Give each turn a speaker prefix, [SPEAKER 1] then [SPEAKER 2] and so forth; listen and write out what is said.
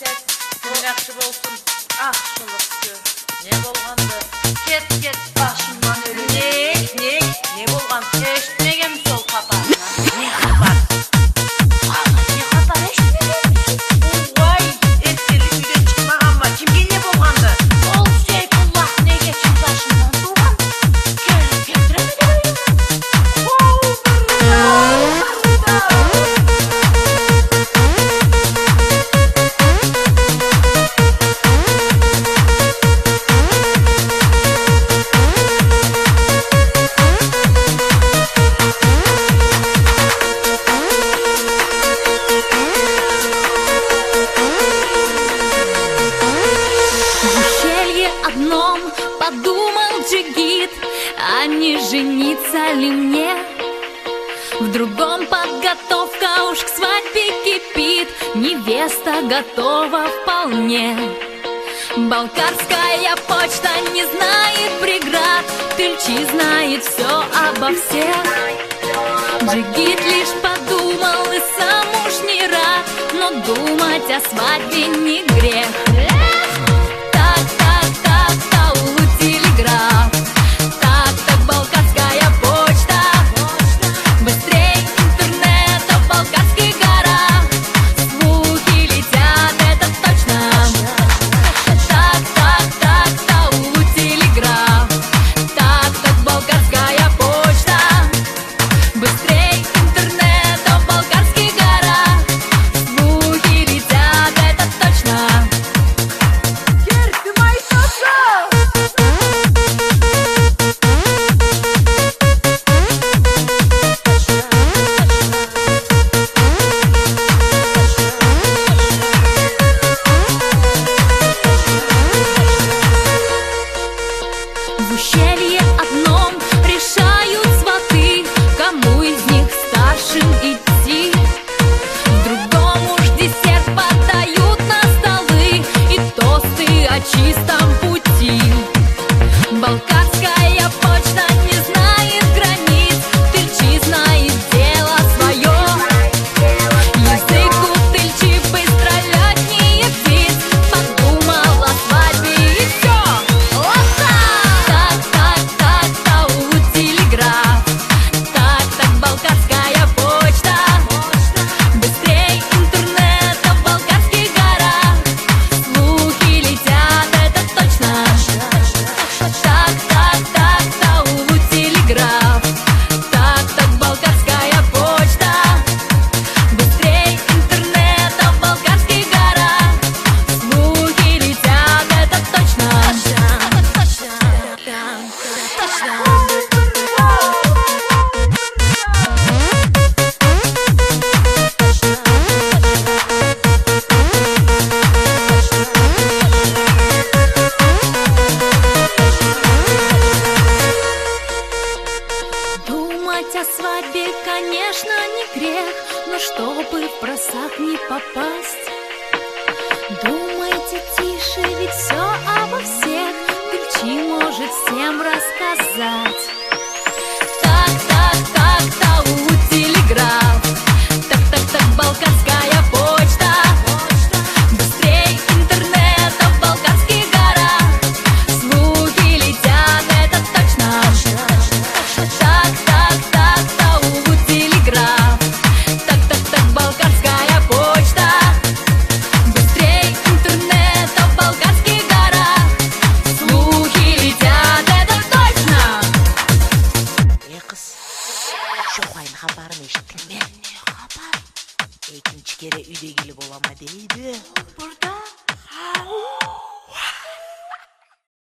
[SPEAKER 1] Sen yaxşı bolsun.
[SPEAKER 2] Axşılıqçı.
[SPEAKER 1] Ne bolğandı?
[SPEAKER 2] Ket başımdan ölüm.
[SPEAKER 1] Ne bolğan?
[SPEAKER 2] Eşitmegen mi sol kaparına?
[SPEAKER 1] Ne xabar?
[SPEAKER 2] Ne kapar eşitmegen?
[SPEAKER 1] Vay, ettirip üyden çıkmağanma. Kimge ne bolğandı?
[SPEAKER 2] Ol Seyfullah ne geçin başımdan tuğan? Gelip getiremedi öyle.
[SPEAKER 3] Одном подумал джигит, а не жениться ли мне? В другом подготовка уж к свадьбе кипит, невеста готова вполне. Балкарская почта не знает преград, Тыльчи знает все обо всех. Джигит лишь подумал и сам уж не рад, но думать о свадьбе не грех. Телеграф. Так, Балкарская почта. Быстрей интернета в Балкарских горах. Слухи летят, это точно. Так, телеграф. Так, Балкарская почта. Быстрей интернета в Балкарских горах. Слухи летят, это точно. В ущелье одном решают сваты, кому из них старшим идти. В другом уж десерт подают на столы и тосты о чистом пути. Балкарская почта не знает границ, Тыльчи знает дело свое. Язык у Тыльчи быстро летнее птиц, подумал о свадьбе и все. Телеграф. Так, Балкарская почта. Быстрей интернета в Балкарских горах. Слухи летят, это точно. Телеграф. Так, Балкарская почта. Быстрей интернета в Балкарских горах. Слухи летят, это точно. Думать о свадьбе, конечно, не грех, но чтобы в просак не попасть, думайте тише, ведь все обо всех Тыльчи может всем рассказать. Так, телеграф. Так, Балкарская почта. Быстрей интернета в Балкарских горах. Слухи летят, это точно. Телеграф. Так, Балкарская почта. Быстрей интернета в Балкарских горах. Слухи летят, это точно.
[SPEAKER 1] Kız, şu kayın xabarını eşittin mi?
[SPEAKER 2] Ne kapar?
[SPEAKER 1] İkinci kere üde gelip olama deydi.
[SPEAKER 2] Burada?